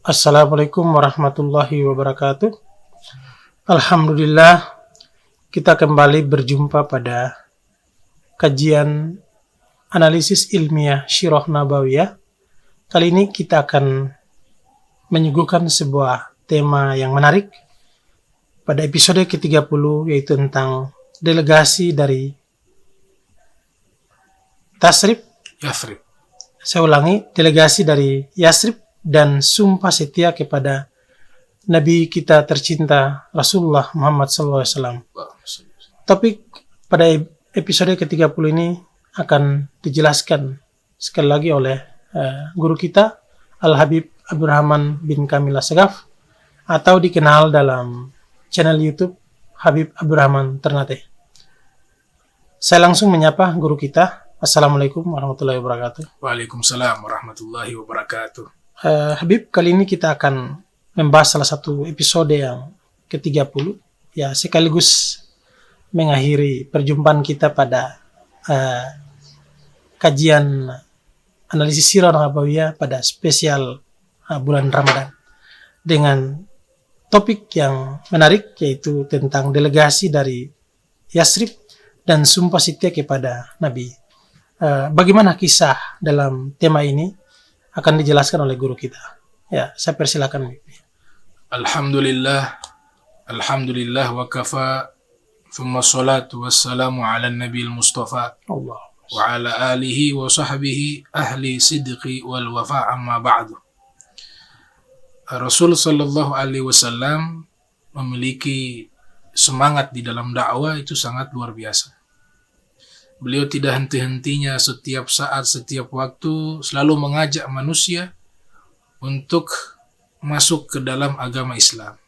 Assalamualaikum warahmatullahi wabarakatuh. Alhamdulillah, kita kembali berjumpa pada kajian analisis ilmiah Sirah Nabawiyah. Kali ini kita akan menyuguhkan sebuah tema yang menarik pada episode ke-30, yaitu tentang delegasi dari Yathrib. Saya ulangi, delegasi dari Yathrib dan sumpah setia kepada Nabi kita tercinta Rasulullah Muhammad SAW. Topik pada episode ke-30 ini akan dijelaskan sekali lagi oleh guru kita Al-Habib Abdurrahman bin Kamil As-Sagaf, atau dikenal dalam channel YouTube Habib Abdurrahman Ternate. Saya langsung menyapa guru kita. Assalamualaikum warahmatullahi wabarakatuh. Waalaikumsalam warahmatullahi wabarakatuh. Habib, kali ini kita akan membahas salah satu episode yang ke-30, ya, sekaligus mengakhiri perjumpaan kita pada kajian analisis Sirah Nabawiyah pada spesial bulan Ramadan, dengan topik yang menarik, yaitu tentang delegasi dari Yathrib dan sumpah setia kepada Nabi. Bagaimana kisah dalam tema ini akan dijelaskan oleh guru kita. Ya, saya persilakan. Alhamdulillah wa kafa, thumma salatu wassalamu ala nabiil mustafa Allah wa ala alihi wa sahbihi ahli sidqi wal wafa, amma ba'du. Rasul sallallahu alaihi wasallam memiliki semangat di dalam dakwah itu sangat luar biasa. Beliau tidak henti-hentinya setiap saat, setiap waktu, selalu mengajak manusia untuk masuk ke dalam agama Islam.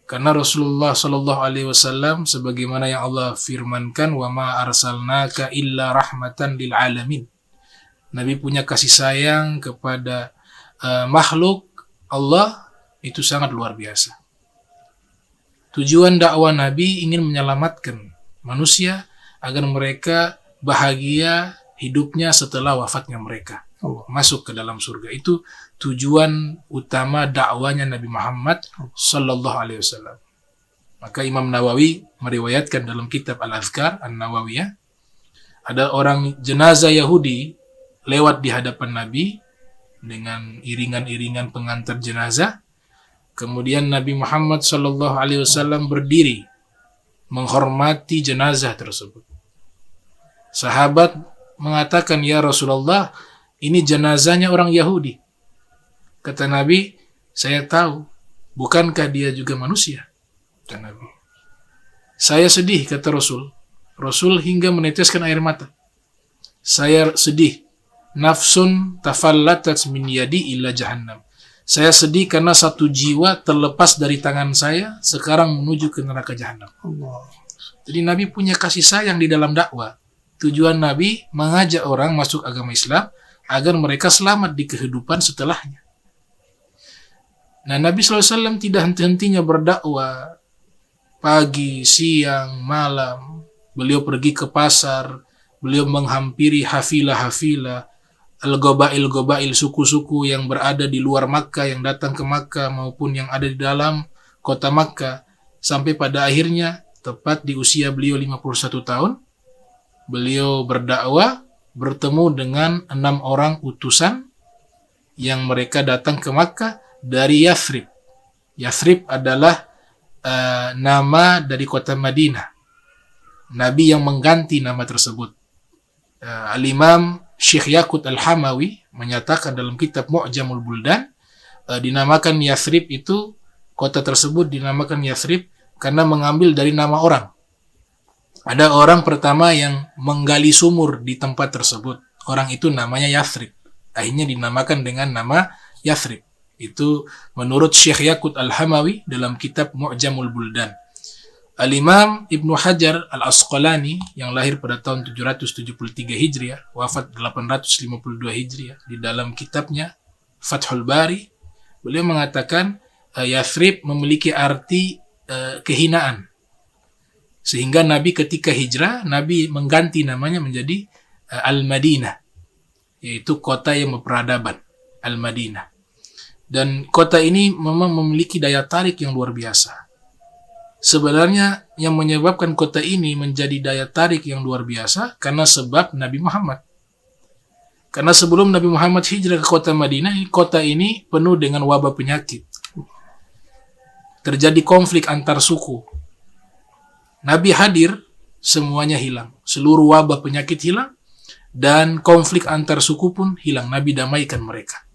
Karena Rasulullah sallallahu alaihi wasallam sebagaimana yang Allah firmankan, "Wa ma arsalnaka illa rahmatan lil alamin." Nabi punya kasih sayang kepada makhluk Allah itu sangat luar biasa. Tujuan dakwah Nabi ingin menyelamatkan manusia agar mereka bahagia hidupnya setelah wafatnya mereka, masuk ke dalam surga. Itu tujuan utama dakwanya Nabi Muhammad sallallahu alaihi wasallam. Maka Imam Nawawi meriwayatkan dalam kitab Al-Adhkar An-Nawawiyah, ada orang jenazah Yahudi lewat di hadapan Nabi dengan iringan-iringan pengantar jenazah. Kemudian Nabi Muhammad sallallahu alaihi wasallam berdiri menghormati jenazah tersebut. Sahabat mengatakan, "Ya Rasulullah, ini jenazahnya orang Yahudi." Kata Nabi, "Saya tahu, bukankah dia juga manusia?" Kata Nabi. "Saya sedih," kata Rasul. Rasul hingga meneteskan air mata. "Saya sedih. Nafsun tafallatat min yadi illa jahannam." Saya sedih karena satu jiwa terlepas dari tangan saya, sekarang menuju ke neraka jahanam. Jadi Nabi punya kasih sayang di dalam dakwah. Tujuan Nabi mengajak orang masuk agama Islam agar mereka selamat di kehidupan setelahnya. Nah, Nabi SAW tidak henti-hentinya berdakwah. Pagi, siang, malam. Beliau pergi ke pasar. Beliau menghampiri hafilah-hafilah, al-gobail-gobail, suku-suku yang berada di luar Makkah, yang datang ke Makkah maupun yang ada di dalam kota Makkah. Sampai pada akhirnya, tepat di usia beliau 51 tahun, beliau berdakwah, bertemu dengan 6 orang utusan yang mereka datang ke Makkah dari Yathrib. Yathrib adalah nama dari kota Madinah. Nabi yang mengganti nama tersebut. Al-Imam Syekh Yaqut Al-Hamawi menyatakan dalam kitab Mu'jamul Buldan, dinamakan Yathrib itu, kota tersebut dinamakan Yathrib karena mengambil dari nama orang. Ada orang pertama yang menggali sumur di tempat tersebut. Orang itu namanya Yathrib. Akhirnya dinamakan dengan nama Yathrib. Itu menurut Syekh Yaqut Al-Hamawi dalam kitab Mu'jamul Buldan. Al-Imam Ibnu Hajar Al-Asqalani yang lahir pada tahun 773 Hijriah, wafat 852 Hijriah, di dalam kitabnya Fathul Bari, beliau mengatakan Yathrib memiliki arti kehinaan. Sehingga Nabi ketika hijrah, Nabi mengganti namanya menjadi Al-Madinah, yaitu kota yang berperadaban, Al-Madinah. Dan kota ini memang memiliki daya tarik yang luar biasa. Sebenarnya yang menyebabkan kota ini menjadi daya tarik yang luar biasa karena sebab Nabi Muhammad. Karena sebelum Nabi Muhammad hijrah ke kota Madinah, kota ini penuh dengan wabah penyakit. Terjadi konflik antar suku. Nabi hadir, semuanya hilang. Seluruh wabah penyakit hilang, dan konflik antar suku pun hilang. Nabi damaikan mereka.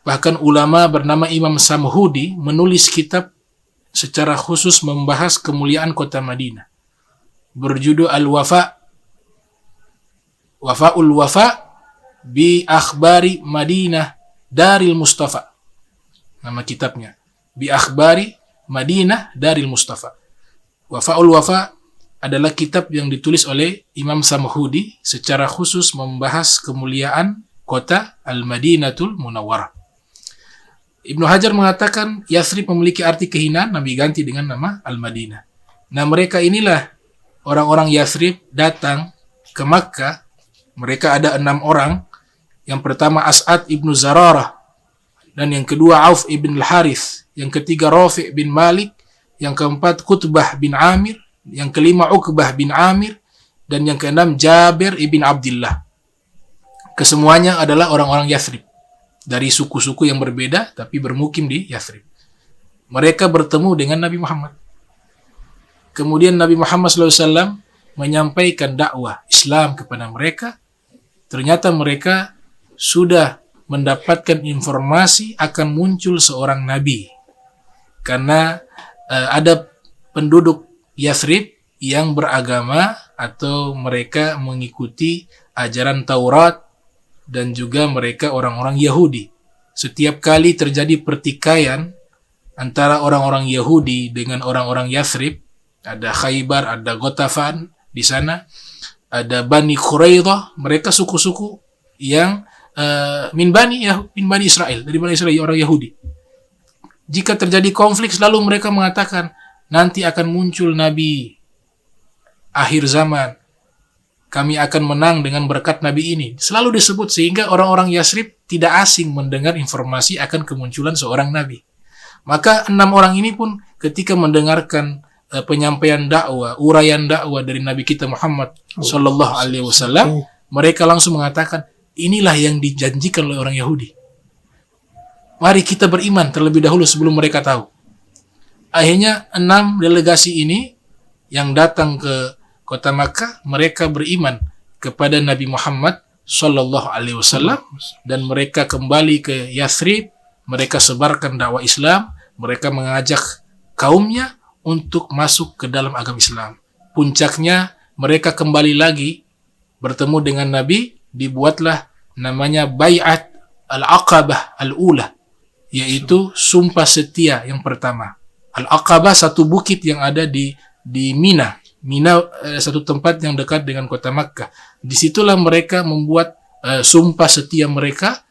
Bahkan ulama bernama Imam Samhudi menulis kitab secara khusus membahas kemuliaan kota Madinah. Berjudul Al-Wafa, Wafa'ul Wafa bi Akhbari Madinah Daril Mustafa. Nama kitabnya. Bi Akhbari Madinah Daril Mustafa. Wafa'ul Wafa adalah kitab yang ditulis oleh Imam Samhudi secara khusus membahas kemuliaan kota Al-Madinatul Munawwarah. Ibnu Hajar mengatakan Yathrib memiliki arti kehinaan, Nabi ganti dengan nama Al-Madinah. Nah, mereka inilah orang-orang Yathrib datang ke Makkah. Mereka ada 6 orang. Yang pertama As'ad ibnu Zararah, dan yang kedua Auf ibn al-Harith, yang ketiga Rafi' bin Malik, yang keempat Qutbah bin Amir, yang kelima Uqbah bin Amir, dan yang keenam Jabir ibn Abdullah. Kesemuanya adalah orang-orang Yathrib dari suku-suku yang berbeda tapi bermukim di Yathrib. Mereka bertemu dengan Nabi Muhammad. Kemudian Nabi Muhammad SAW menyampaikan dakwah Islam kepada mereka. Ternyata mereka sudah mendapatkan informasi akan muncul seorang Nabi. Karena ada penduduk Yathrib yang beragama atau mereka mengikuti ajaran Taurat, dan juga mereka orang-orang Yahudi. Setiap kali terjadi pertikaian antara orang-orang Yahudi dengan orang-orang Yathrib, ada Khaybar, ada Ghatafan di sana, ada Bani Quraidah, mereka suku-suku yang min Bani Israel, dari Bani Israel, orang Yahudi. Jika terjadi konflik, selalu mereka mengatakan, nanti akan muncul Nabi akhir zaman. Kami akan menang dengan berkat Nabi ini. Selalu disebut, sehingga orang-orang Yathrib tidak asing mendengar informasi akan kemunculan seorang Nabi. Maka 6 orang ini pun ketika mendengarkan penyampaian dakwah, uraian dakwah dari Nabi kita Muhammad Sallallahu Alaihi Wasallam, mereka langsung mengatakan, inilah yang dijanjikan oleh orang Yahudi. Mari kita beriman terlebih dahulu sebelum mereka tahu. Akhirnya 6 delegasi ini yang datang ke kota Makkah, mereka beriman kepada Nabi Muhammad Sallallahu Alaihi Wasallam, dan mereka kembali ke Yathrib. Mereka sebarkan dakwah Islam, mereka mengajak kaumnya untuk masuk ke dalam agama Islam. Puncaknya mereka kembali lagi bertemu dengan Nabi, dibuatlah namanya Bai'at Al-Aqabah Al-Ula, yaitu sumpah setia yang pertama. Al-Aqabah satu bukit yang ada di Mina. Mina satu tempat yang dekat dengan kota Makkah. Disitulah mereka membuat sumpah setia mereka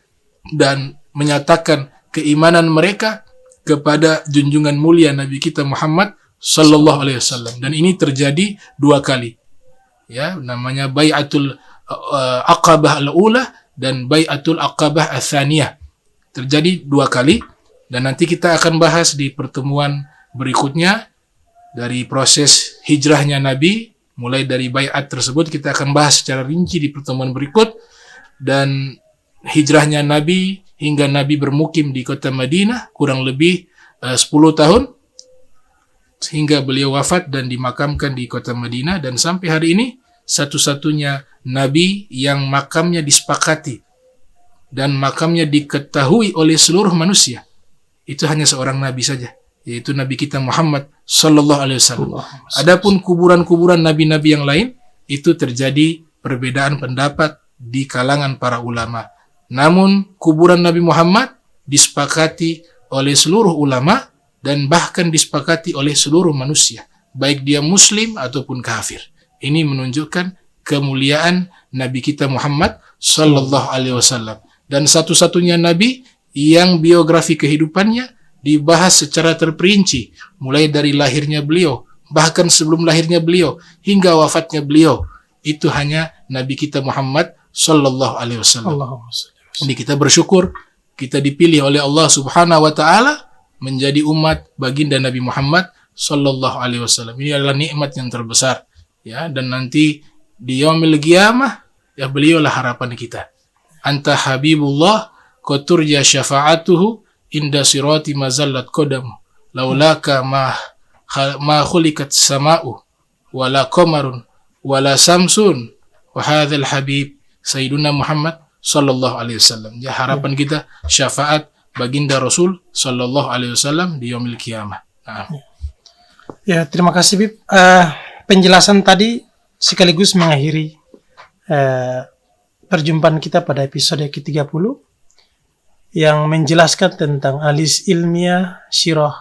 dan menyatakan keimanan mereka kepada junjungan mulia Nabi kita Muhammad Sallallahu Alaihi Wasallam. Dan ini terjadi 2 kali. Ya, namanya Bai'atul Aqabah Al-Ula dan Bai'atul Aqabah Al-Thaniyah. Terjadi 2 kali, dan nanti kita akan bahas di pertemuan berikutnya dari proses hijrahnya Nabi, mulai dari bai'at tersebut kita akan bahas secara rinci di pertemuan berikut, dan hijrahnya Nabi hingga Nabi bermukim di kota Madinah kurang lebih 10 tahun sehingga beliau wafat dan dimakamkan di kota Madinah. Dan sampai hari ini satu-satunya Nabi yang makamnya disepakati dan makamnya diketahui oleh seluruh manusia, itu hanya seorang Nabi saja, yaitu Nabi kita Muhammad Sallallahu Alaihi Wasallam. Adapun kuburan-kuburan Nabi-Nabi yang lain, itu terjadi perbedaan pendapat di kalangan para ulama. Namun kuburan Nabi Muhammad disepakati oleh seluruh ulama dan bahkan disepakati oleh seluruh manusia, baik dia muslim ataupun kafir. Ini menunjukkan kemuliaan Nabi kita Muhammad Sallallahu Alaihi Wasallam. Dan satu-satunya Nabi yang biografi kehidupannya dibahas secara terperinci, mulai dari lahirnya beliau, bahkan sebelum lahirnya beliau, hingga wafatnya beliau. Itu hanya Nabi kita Muhammad Sallallahu Alaihi Wasallam. Jadi kita bersyukur kita dipilih oleh Allah Subhanahu wa taala menjadi umat baginda Nabi Muhammad sallallahu alaihi wasallam. Ini adalah nikmat yang terbesar, ya. Dan nanti di yaumil qiyamah, ya, beliaulah harapan kita. Anta habibullah qaturja syafa'atuhu inda sirati mazallat qadamu laulaka ma khuliqat sama'u wala qamarun wala samsun wa hadzal habib sayyiduna Muhammad sallallahu alaihi wasallam. Ya, harapan kita syafaat baginda Rasul sallallahu alaihi wasallam di yaumil qiyamah. Nah. Ya, terima kasih Bib. Penjelasan tadi sekaligus mengakhiri perjumpaan kita pada episode ke-30 yang menjelaskan tentang alis ilmiah Sirah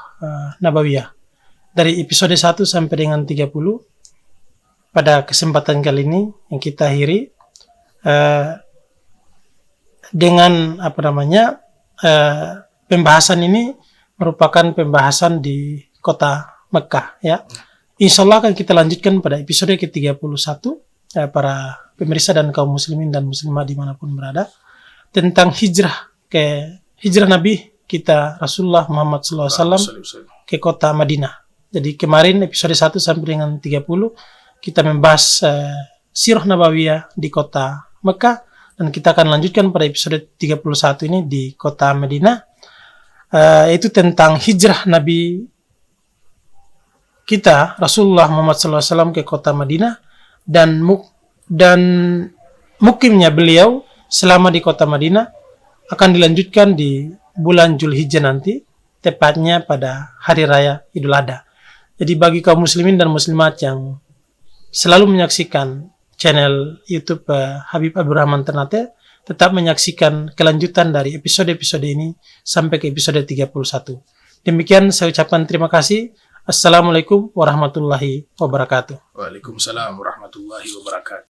Nabawiyah dari episode 1 sampai dengan 30. Pada kesempatan kali ini yang kita akhiri dengan pembahasan ini merupakan pembahasan di kota Mekah, ya. Insya Allah akan kita lanjutkan pada episode ke-31 para pemirsa dan kaum muslimin dan muslimah dimanapun berada tentang hijrah Nabi kita Rasulullah Muhammad SAW ke kota Madinah. Jadi kemarin episode 1 sampai dengan 30 kita membahas sirah nabawiyah di kota Mekah, dan kita akan lanjutkan pada episode 31 ini di kota Madinah, yaitu tentang hijrah Nabi kita Rasulullah Muhammad SAW ke kota Madinah dan mukimnya beliau selama di kota Madinah akan dilanjutkan di bulan Zulhijjah nanti, tepatnya pada hari raya Idul Adha. Jadi bagi kaum muslimin dan muslimat yang selalu menyaksikan channel YouTube Habib Abdurrahman Ternate, tetap menyaksikan kelanjutan dari episode-episode ini sampai ke episode 31. Demikian saya ucapkan terima kasih. Assalamualaikum warahmatullahi wabarakatuh. Waalaikumsalam warahmatullahi wabarakatuh.